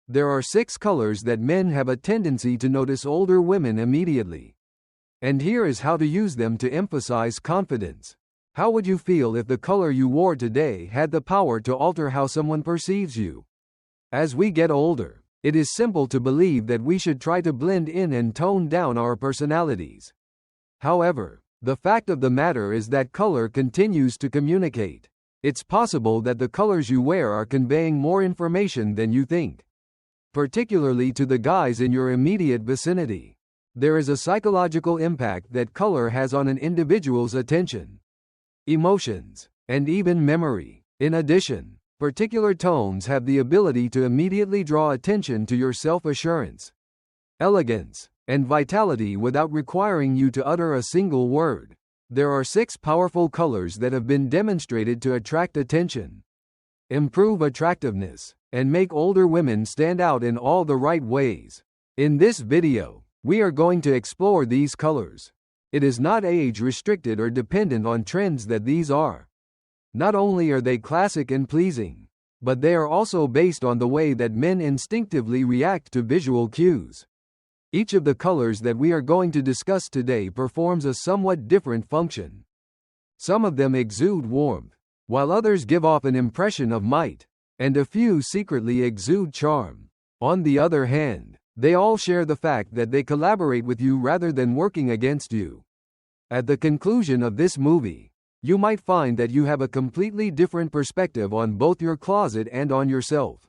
There are 6 colors that men have a tendency to notice older women immediately. And here is how to use them to emphasize confidence. How would you feel if the color you wore today had the power to alter how someone perceives you? As we get older, it is simple to believe that we should try to blend in and tone down our personalities. However, the fact of the matter is that color continues to communicate. It's possible that the colors you wear are conveying more information than you think, particularly to the guys in your immediate vicinity. There is a psychological impact that color has on an individual's attention, emotions, and even memory. In addition, particular tones have the ability to immediately draw attention to your self-assurance, elegance, and vitality without requiring you to utter a single word. There are 6 powerful colors that have been demonstrated to attract attention, improve attractiveness, and make older women stand out in all the right ways. In this video, we are going to explore these colors. It is not age-restricted or dependent on trends that these are. Not only are they classic and pleasing, but they are also based on the way that men instinctively react to visual cues. Each of the colors that we are going to discuss today performs a somewhat different function. Some of them exude warmth, while others give off an impression of might, and a few secretly exude charm. On the other hand, they all share the fact that they collaborate with you rather than working against you. At the conclusion of this movie, you might find that you have a completely different perspective on both your closet and on yourself.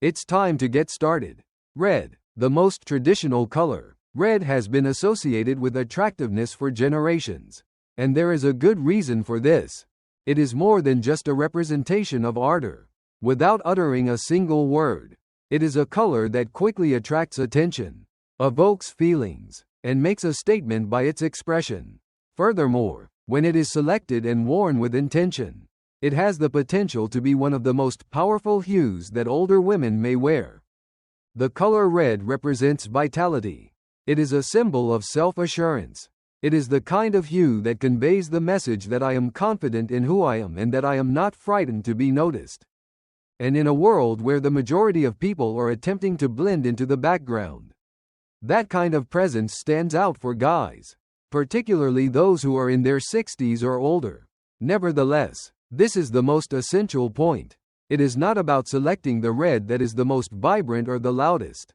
It's time to get started. Red, the most traditional color. Red has been associated with attractiveness for generations, and there is a good reason for this. It is more than just a representation of ardor. Without uttering a single word, it is a color that quickly attracts attention, evokes feelings, and makes a statement by its expression. Furthermore, when it is selected and worn with intention, it has the potential to be one of the most powerful hues that older women may wear. The color red represents vitality. It is a symbol of self-assurance. It is the kind of hue that conveys the message that I am confident in who I am and that I am not frightened to be noticed. And in a world where the majority of people are attempting to blend into the background, that kind of presence stands out for guys, particularly those who are in their 60s or older. Nevertheless, this is the most essential point. It is not about selecting the red that is the most vibrant or the loudest.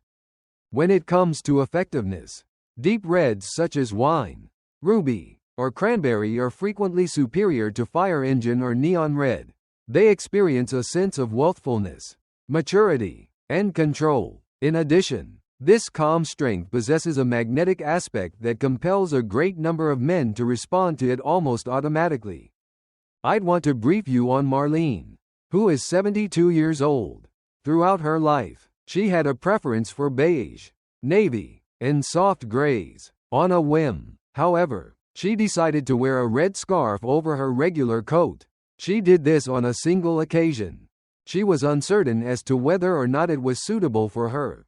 When it comes to effectiveness, deep reds such as wine, ruby, or cranberry are frequently superior to fire engine or neon red. They experience a sense of wealthfulness, maturity, and control. In addition, this calm strength possesses a magnetic aspect that compels a great number of men to respond to it almost automatically. I'd want to brief you on Marlene, who is 72 years old. Throughout her life, she had a preference for beige, navy, and soft grays. On a whim, however, she decided to wear a red scarf over her regular coat. She did this on a single occasion. She was uncertain as to whether or not it was suitable for her.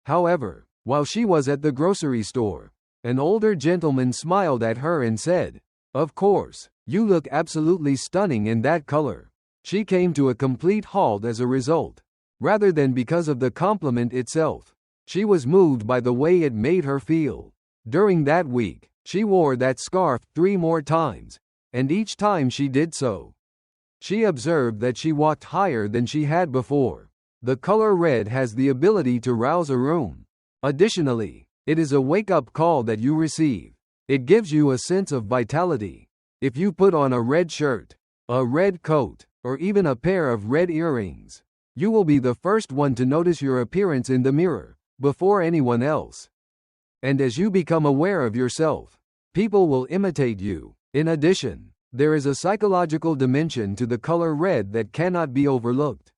However, while she was at the grocery store, an older gentleman smiled at her and said, "Of course, you look absolutely stunning in that color." She came to a complete halt as a result. Rather than because of the compliment itself, she was moved by the way it made her feel. During that week, she wore that scarf 3 more times, and each time she did so, she observed that she walked higher than she had before. The color red has the ability to rouse a room. Additionally, it is a wake-up call that you receive. It gives you a sense of vitality. If you put on a red shirt, a red coat, or even a pair of red earrings, you will be the first one to notice your appearance in the mirror, before anyone else. And as you become aware of yourself, people will imitate you. In addition, there is a psychological dimension to the color red that cannot be overlooked.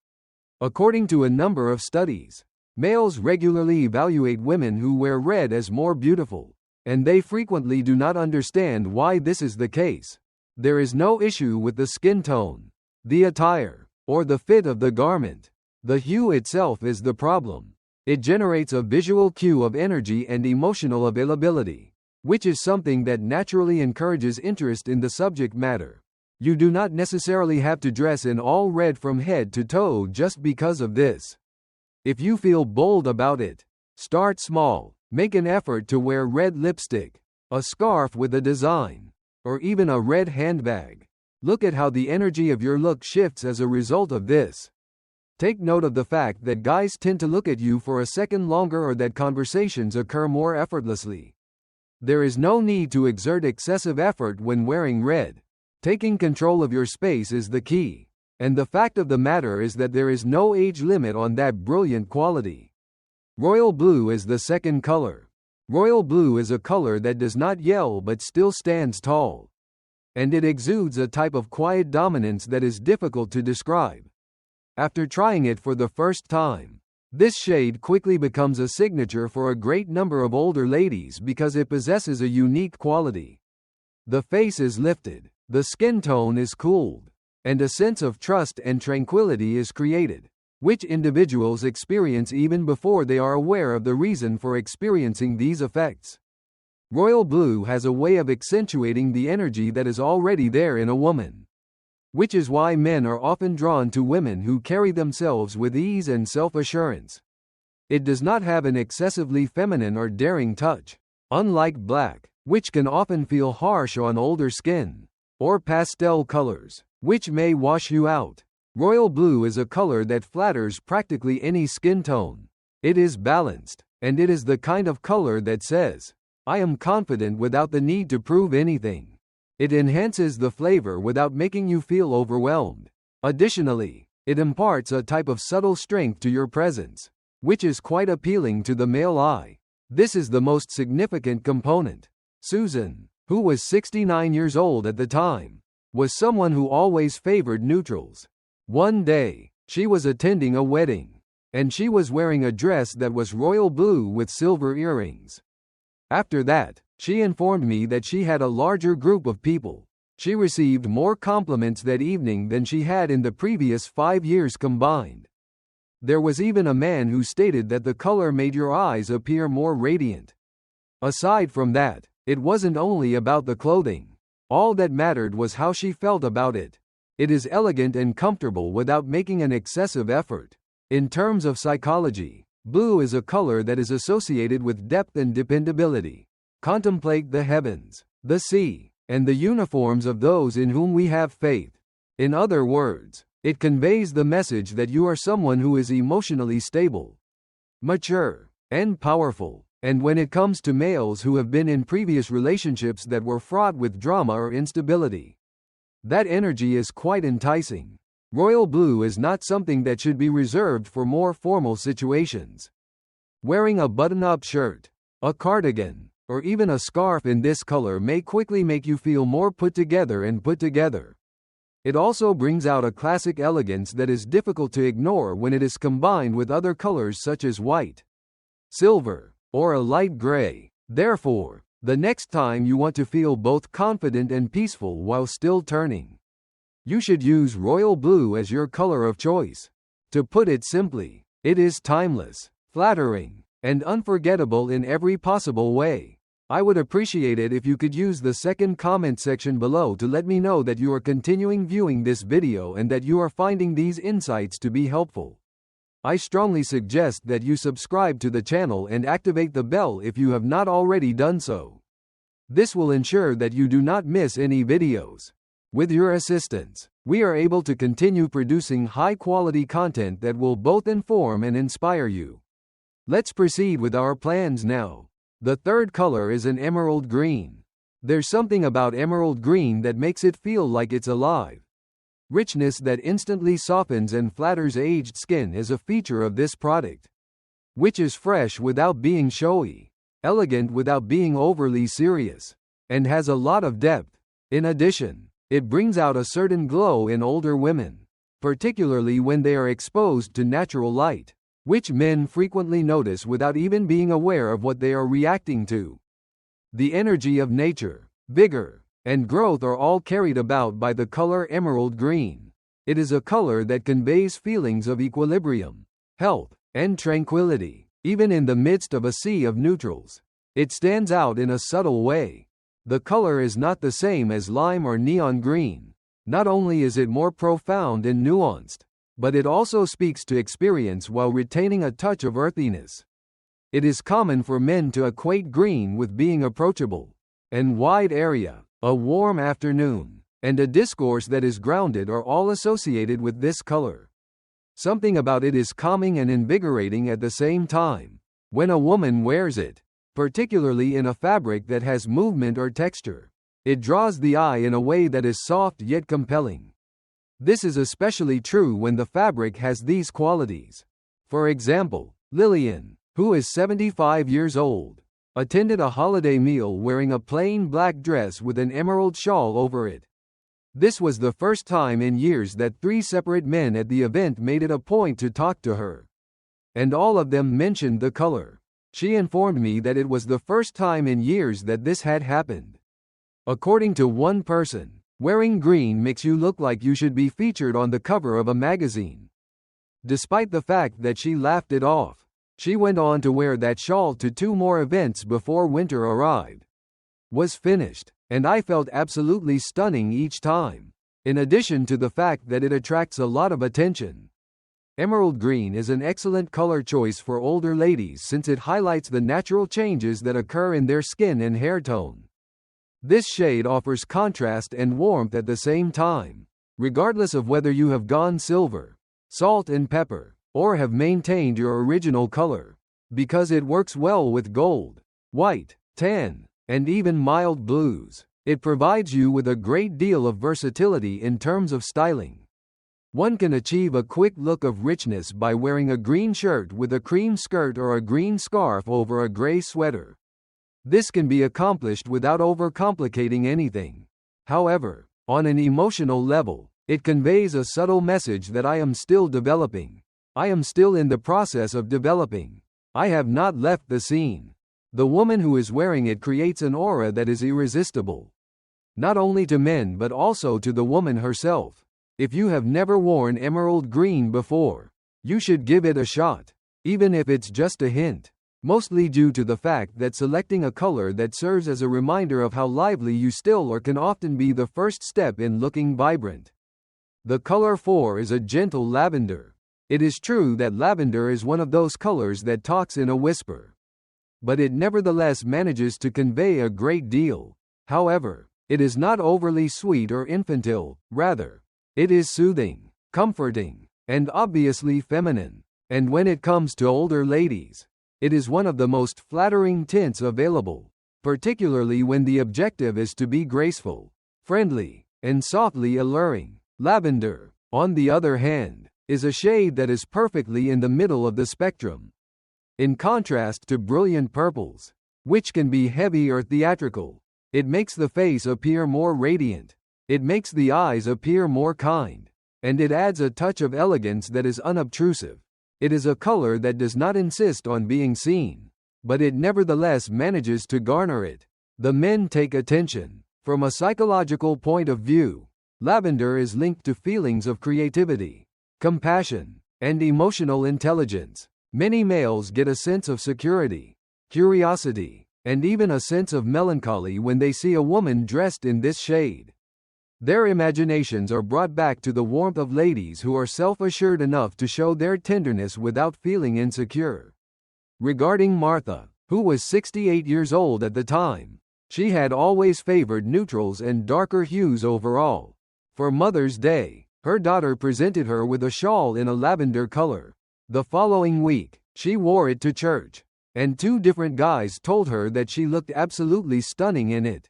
According to a number of studies, males regularly evaluate women who wear red as more beautiful, and they frequently do not understand why this is the case. There is no issue with the skin tone, the attire, or the fit of the garment. The hue itself is the problem. It generates a visual cue of energy and emotional availability, which is something that naturally encourages interest in the subject matter. You do not necessarily have to dress in all red from head to toe just because of this. If you feel bold about it, start small. Make an effort to wear red lipstick, a scarf with a design, or even a red handbag. Look at how the energy of your look shifts as a result of this. Take note of the fact that guys tend to look at you for a second longer, or that conversations occur more effortlessly. There is no need to exert excessive effort when wearing red. Taking control of your space is the key. And the fact of the matter is that there is no age limit on that brilliant quality. Royal blue is the second color. Royal blue is a color that does not yell but still stands tall. And it exudes a type of quiet dominance that is difficult to describe. After trying it for the first time, this shade quickly becomes a signature for a great number of older ladies because it possesses a unique quality. The face is lifted, the skin tone is cooled, and a sense of trust and tranquility is created, which individuals experience even before they are aware of the reason for experiencing these effects. Royal blue has a way of accentuating the energy that is already there in a woman, which is why men are often drawn to women who carry themselves with ease and self-assurance. It does not have an excessively feminine or daring touch, unlike black, which can often feel harsh on older skin, or pastel colors, which may wash you out. Royal blue is a color that flatters practically any skin tone. It is balanced, and it is the kind of color that says, "I am confident without the need to prove anything." It enhances the flavor without making you feel overwhelmed. Additionally, it imparts a type of subtle strength to your presence, which is quite appealing to the male eye. This is the most significant component. Susan, who was 69 years old at the time, was someone who always favored neutrals. One day, she was attending a wedding, and she was wearing a dress that was royal blue with silver earrings. After that, she informed me that she had a larger group of people. She received more compliments that evening than she had in the previous 5 years combined. There was even a man who stated that the color made your eyes appear more radiant. Aside from that, it wasn't only about the clothing. All that mattered was how she felt about it. It is elegant and comfortable without making an excessive effort. In terms of psychology, blue is a color that is associated with depth and dependability. Contemplate the heavens, the sea, and the uniforms of those in whom we have faith. In other words, it conveys the message that you are someone who is emotionally stable, mature, and powerful. And when it comes to males who have been in previous relationships that were fraught with drama or instability, that energy is quite enticing. Royal blue is not something that should be reserved for more formal situations. Wearing a button-up shirt, a cardigan, or even a scarf in this color may quickly make you feel more put together and put together. It also brings out a classic elegance that is difficult to ignore when it is combined with other colors such as white, silver, or a light gray. Therefore, the next time you want to feel both confident and peaceful while still turning, you should use royal blue as your color of choice. To put it simply, it is timeless, flattering, and unforgettable in every possible way. I would appreciate it if you could use the second comment section below to let me know that you are continuing viewing this video and that you are finding these insights to be helpful. I strongly suggest that you subscribe to the channel and activate the bell if you have not already done so. This will ensure that you do not miss any videos. With your assistance, we are able to continue producing high-quality content that will both inform and inspire you. Let's proceed with our plans now. The third color is an emerald green. There's something about emerald green that makes it feel like it's alive. Richness that instantly softens and flatters aged skin is a feature of this product, which is fresh without being showy, elegant without being overly serious, and has a lot of depth. In addition, it brings out a certain glow in older women, particularly when they are exposed to natural light, which men frequently notice without even being aware of what they are reacting to. The energy of nature, vigor, and growth are all carried about by the color emerald green. It is a color that conveys feelings of equilibrium, health, and tranquility, even in the midst of a sea of neutrals. It stands out in a subtle way. The color is not the same as lime or neon green. Not only is it more profound and nuanced, but it also speaks to experience while retaining a touch of earthiness. It is common for men to equate green with being approachable and wide area, a warm afternoon, and a discourse that is grounded are all associated with this color. Something about it is calming and invigorating at the same time. When a woman wears it, particularly in a fabric that has movement or texture, it draws the eye in a way that is soft yet compelling. This is especially true when the fabric has these qualities. For example, Lillian, who is 75 years old, attended a holiday meal wearing a plain black dress with an emerald shawl over it. This was the first time in years that 3 separate men at the event made it a point to talk to her. And all of them mentioned the color. She informed me that it was the first time in years that this had happened. According to one person, wearing green makes you look like you should be featured on the cover of a magazine. Despite the fact that she laughed it off, she went on to wear that shawl to 2 more events before winter arrived. Was finished, and I felt absolutely stunning each time, in addition to the fact that it attracts a lot of attention. Emerald green is an excellent color choice for older ladies since it highlights the natural changes that occur in their skin and hair tone. This shade offers contrast and warmth at the same time, regardless of whether you have gone silver, salt and pepper, or have maintained your original color, because it works well with gold, white, tan, and even mild blues. It provides you with a great deal of versatility in terms of styling. One can achieve a quick look of richness by wearing a green shirt with a cream skirt or a green scarf over a gray sweater. This can be accomplished without overcomplicating anything. However, on an emotional level, it conveys a subtle message that I am still developing. I am still in the process of developing. I have not left the scene. The woman who is wearing it creates an aura that is irresistible. Not only to men but also to the woman herself. If you have never worn emerald green before, you should give it a shot, even if it's just a hint, mostly due to the fact that selecting a color that serves as a reminder of how lively you still are can often be the first step in looking vibrant. The color 4 is a gentle lavender. It is true that lavender is one of those colors that talks in a whisper, but it nevertheless manages to convey a great deal. However, it is not overly sweet or infantile, rather, it is soothing, comforting, and obviously feminine. And when it comes to older ladies, it is one of the most flattering tints available, particularly when the objective is to be graceful, friendly, and softly alluring. Lavender, on the other hand, is a shade that is perfectly in the middle of the spectrum. In contrast to brilliant purples, which can be heavy or theatrical, it makes the face appear more radiant. It makes the eyes appear more kind, and it adds a touch of elegance that is unobtrusive. It is a color that does not insist on being seen, but it nevertheless manages to garner it. The men take attention. From a psychological point of view, lavender is linked to feelings of creativity, compassion, and emotional intelligence. Many males get a sense of security, curiosity, and even a sense of melancholy when they see a woman dressed in this shade. Their imaginations are brought back to the warmth of ladies who are self-assured enough to show their tenderness without feeling insecure. Regarding Martha, who was 68 years old at the time, she had always favored neutrals and darker hues overall. For Mother's Day, her daughter presented her with a shawl in a lavender color. The following week, she wore it to church, and 2 different guys told her that she looked absolutely stunning in it.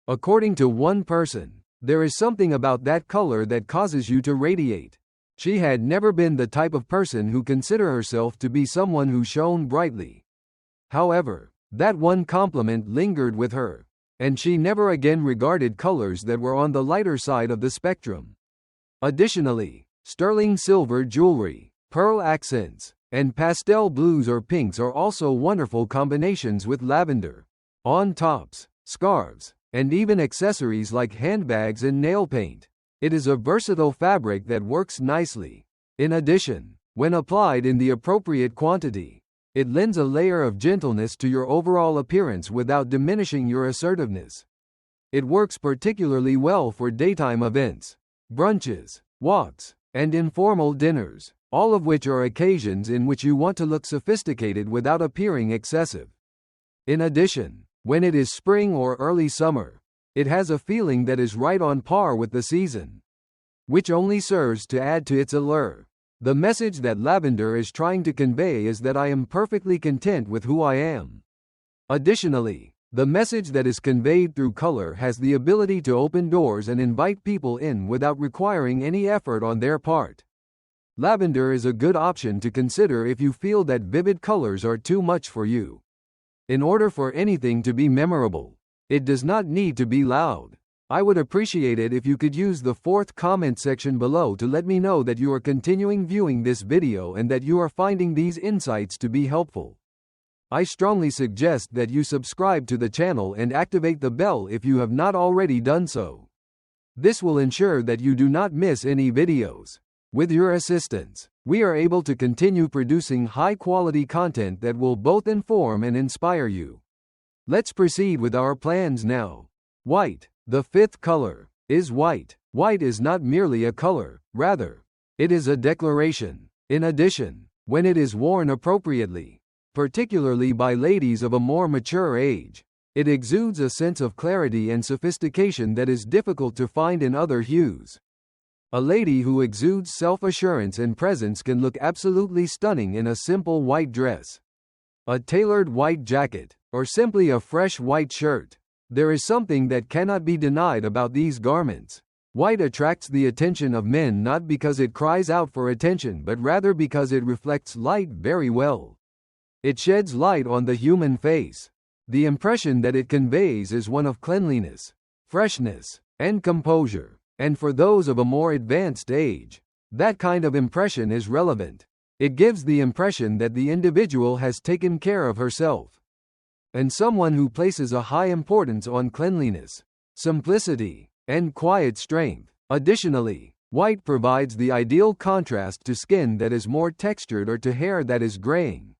According to one person, there is something about that color that causes you to radiate. She had never been the type of person who considered herself to be someone who shone brightly. However, that one compliment lingered with her, and she never again regarded colors that were on the lighter side of the spectrum. Additionally, sterling silver jewelry, pearl accents, and pastel blues or pinks are also wonderful combinations with lavender. On tops, scarves, and even accessories like handbags and nail paint. It is a versatile fabric that works nicely. In addition, when applied in the appropriate quantity, it lends a layer of gentleness to your overall appearance without diminishing your assertiveness. It works particularly well for daytime events, brunches, walks, and informal dinners, all of which are occasions in which you want to look sophisticated without appearing excessive. In addition, when it is spring or early summer, it has a feeling that is right on par with the season, which only serves to add to its allure. The message that lavender is trying to convey is that I am perfectly content with who I am. Additionally, the message that is conveyed through color has the ability to open doors and invite people in without requiring any effort on their part. Lavender is a good option to consider if you feel that vivid colors are too much for you. In order for anything to be memorable, it does not need to be loud. I would appreciate it if you could use the fourth comment section below to let me know that you are continuing viewing this video and that you are finding these insights to be helpful. I strongly suggest that you subscribe to the channel and activate the bell if you have not already done so. This will ensure that you do not miss any videos. With your assistance, we are able to continue producing high-quality content that will both inform and inspire you. Let's proceed with our plans now. White. The fifth color is white. White is not merely a color, rather, it is a declaration. In addition, when it is worn appropriately, particularly by ladies of a more mature age, it exudes a sense of clarity and sophistication that is difficult to find in other hues. A lady who exudes self-assurance and presence can look absolutely stunning in a simple white dress, a tailored white jacket, or simply a fresh white shirt. There is something that cannot be denied about these garments. White attracts the attention of men not because it cries out for attention but rather because it reflects light very well. It sheds light on the human face. The impression that it conveys is one of cleanliness, freshness, and composure. And for those of a more advanced age, that kind of impression is relevant. It gives the impression that the individual has taken care of herself. And someone who places a high importance on cleanliness, simplicity, and quiet strength. Additionally, white provides the ideal contrast to skin that is more textured or to hair that is graying.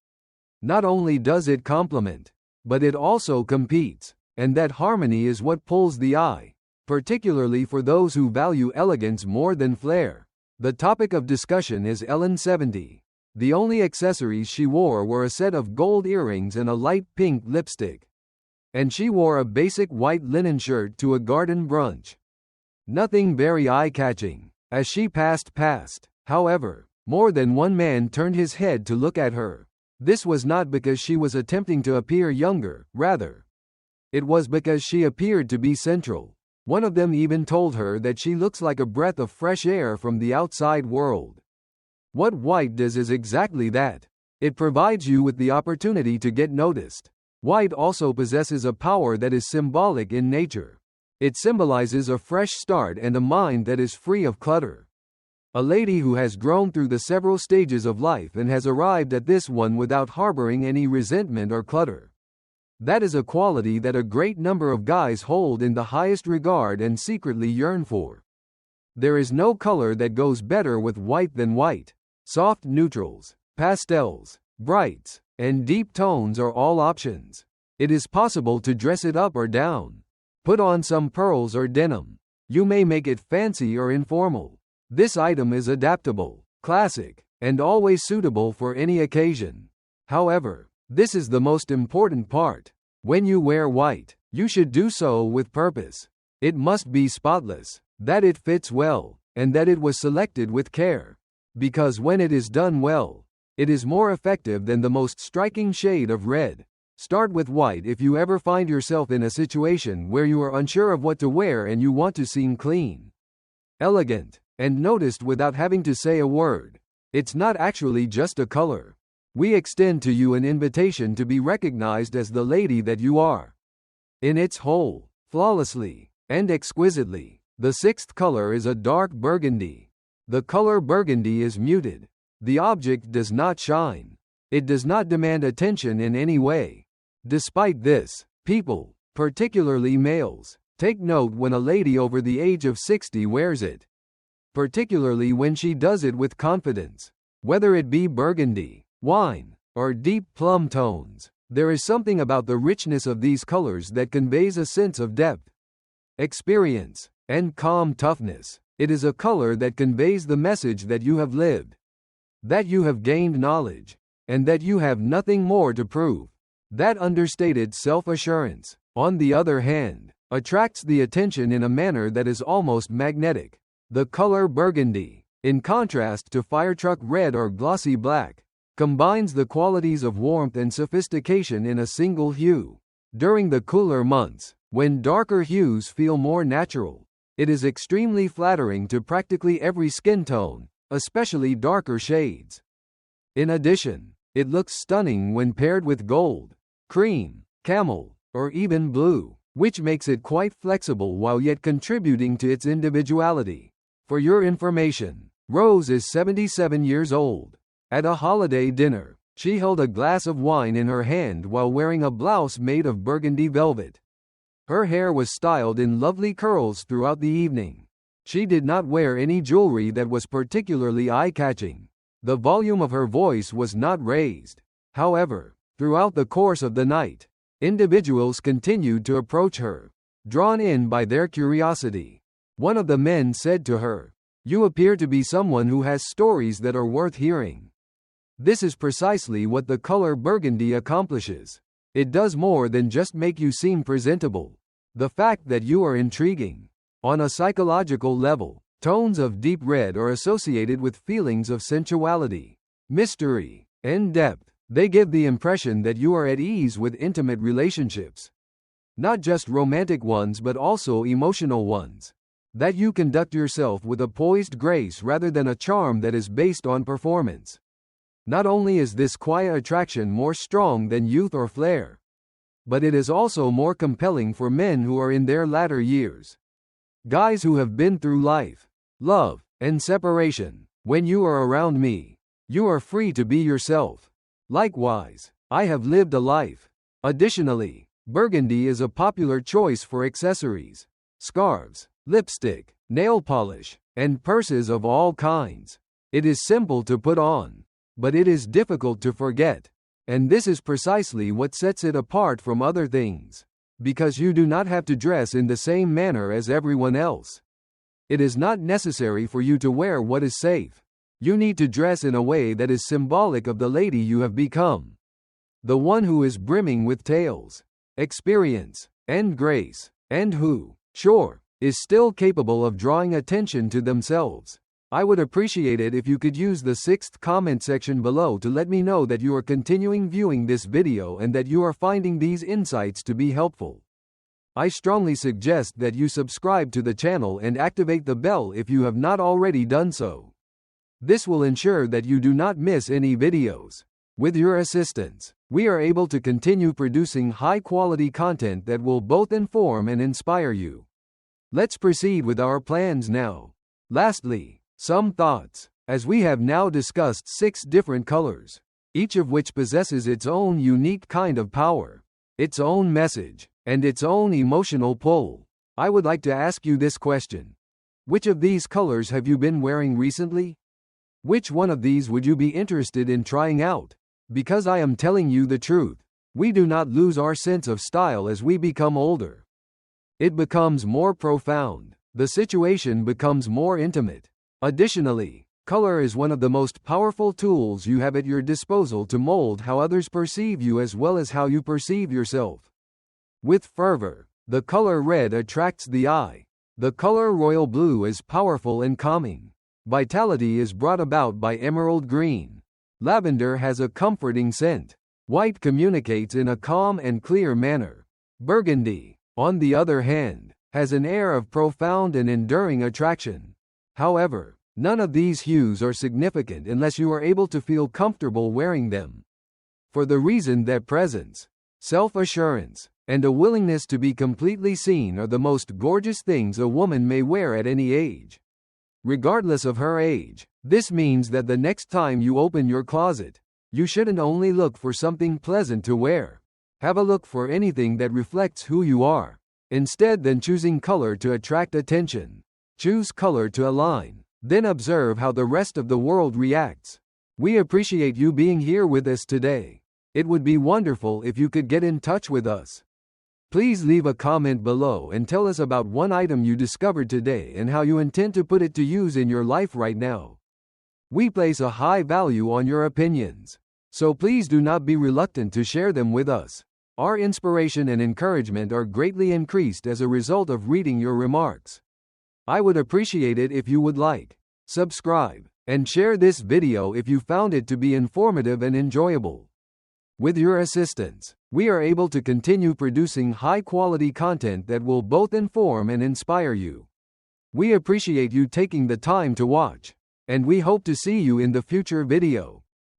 Not only does it complement, but it also competes, and that harmony is what pulls the eye, particularly for those who value elegance more than flair. The topic of discussion is Ellen 70. The only accessories she wore were a set of gold earrings and a light pink lipstick. And she wore a basic white linen shirt to a garden brunch. Nothing very eye-catching. As she passed past, however, more than one man turned his head to look at her. This was not because she was attempting to appear younger, rather, it was because she appeared to be central. One of them even told her that she looks like a breath of fresh air from the outside world. What white does is exactly that. It provides you with the opportunity to get noticed. White also possesses a power that is symbolic in nature. It symbolizes a fresh start and a mind that is free of clutter. A lady who has grown through the several stages of life and has arrived at this one without harboring any resentment or clutter. That is a quality that a great number of guys hold in the highest regard and secretly yearn for. There is no color that goes better with white than white. Soft neutrals, pastels, brights, and deep tones are all options. It is possible to dress it up or down. Put on some pearls or denim. You may make it fancy or informal. This item is adaptable, classic, and always suitable for any occasion. However, this is the most important part. When you wear white, you should do so with purpose. It must be spotless, that it fits well, and that it was selected with care. Because when it is done well, it is more effective than the most striking shade of red. Start with white if you ever find yourself in a situation where you are unsure of what to wear and you want to seem clean, elegant, and noticed without having to say a word. It's not actually just a color. We extend to you an invitation to be recognized as the lady that you are. In its whole, flawlessly, and exquisitely. The sixth color is a dark burgundy. The color burgundy is muted. The object does not shine. It does not demand attention in any way. Despite this, people, particularly males, take note when a lady over the age of 60 wears it. Particularly when she does it with confidence. Whether it be burgundy, wine, or deep plum tones, there is something about the richness of these colors that conveys a sense of depth, experience, and calm toughness. It is a color that conveys the message that you have lived, that you have gained knowledge, and that you have nothing more to prove. That understated self-assurance, on the other hand, attracts the attention in a manner that is almost magnetic. The color burgundy, in contrast to firetruck red or glossy black, combines the qualities of warmth and sophistication in a single hue. During the cooler months, when darker hues feel more natural, it is extremely flattering to practically every skin tone, especially darker shades. In addition, it looks stunning when paired with gold, cream, camel, or even blue, which makes it quite flexible while yet contributing to its individuality. For your information, Rose is 77 years old. At a holiday dinner, she held a glass of wine in her hand while wearing a blouse made of burgundy velvet. Her hair was styled in lovely curls throughout the evening. She did not wear any jewelry that was particularly eye-catching. The volume of her voice was not raised. However, throughout the course of the night, individuals continued to approach her, drawn in by their curiosity. One of the men said to her, "You appear to be someone who has stories that are worth hearing." This is precisely what the color burgundy accomplishes. It does more than just make you seem presentable. The fact that you are intriguing. On a psychological level, tones of deep red are associated with feelings of sensuality, mystery, and depth. They give the impression that you are at ease with intimate relationships. Not just romantic ones but also emotional ones. That you conduct yourself with a poised grace rather than a charm that is based on performance. Not only is this quiet attraction more strong than youth or flair, but it is also more compelling for men who are in their latter years. Guys who have been through life, love, and separation. When you are around me, you are free to be yourself. Likewise, I have lived a life. Additionally, burgundy is a popular choice for accessories, scarves, lipstick, nail polish, and purses of all kinds. It is simple to put on, but it is difficult to forget. And this is precisely what sets it apart from other things. Because you do not have to dress in the same manner as everyone else. It is not necessary for you to wear what is safe. You need to dress in a way that is symbolic of the lady you have become. The one who is brimming with tales, experience, and grace, and who, sure, is still capable of drawing attention to themselves. I would appreciate it if you could use the 6th comment section below to let me know that you are continuing viewing this video and that you are finding these insights to be helpful. I strongly suggest that you subscribe to the channel and activate the bell if you have not already done so. This will ensure that you do not miss any videos. With your assistance, we are able to continue producing high-quality content that will both inform and inspire you. Let's proceed with our plans now. Lastly, some thoughts. As we have now discussed 6 different colors, each of which possesses its own unique kind of power, its own message, and its own emotional pull, I would like to ask you this question. Which of these colors have you been wearing recently? Which one of these would you be interested in trying out? Because I am telling you the truth, we do not lose our sense of style as we become older. It becomes more profound. The situation becomes more intimate. Additionally, color is one of the most powerful tools you have at your disposal to mold how others perceive you as well as how you perceive yourself. With fervor, the color red attracts the eye. The color royal blue is powerful and calming. Vitality is brought about by emerald green. Lavender has a comforting scent. White communicates in a calm and clear manner. Burgundy, on the other hand, has an air of profound and enduring attraction. However, none of these hues are significant unless you are able to feel comfortable wearing them. For the reason that presence, self-assurance, and a willingness to be completely seen are the most gorgeous things a woman may wear at any age. Regardless of her age, this means that the next time you open your closet, you shouldn't only look for something pleasant to wear. Have a look for anything that reflects who you are. Instead than choosing color to attract attention, choose color to align, then observe how the rest of the world reacts. We appreciate you being here with us today. It would be wonderful if you could get in touch with us. Please leave a comment below and tell us about one item you discovered today and how you intend to put it to use in your life right now. We place a high value on your opinions, so please do not be reluctant to share them with us. Our inspiration and encouragement are greatly increased as a result of reading your remarks. I would appreciate it if you would like, subscribe, and share this video if you found it to be informative and enjoyable. With your assistance, we are able to continue producing high-quality content that will both inform and inspire you. We appreciate you taking the time to watch, and we hope to see you in the future video.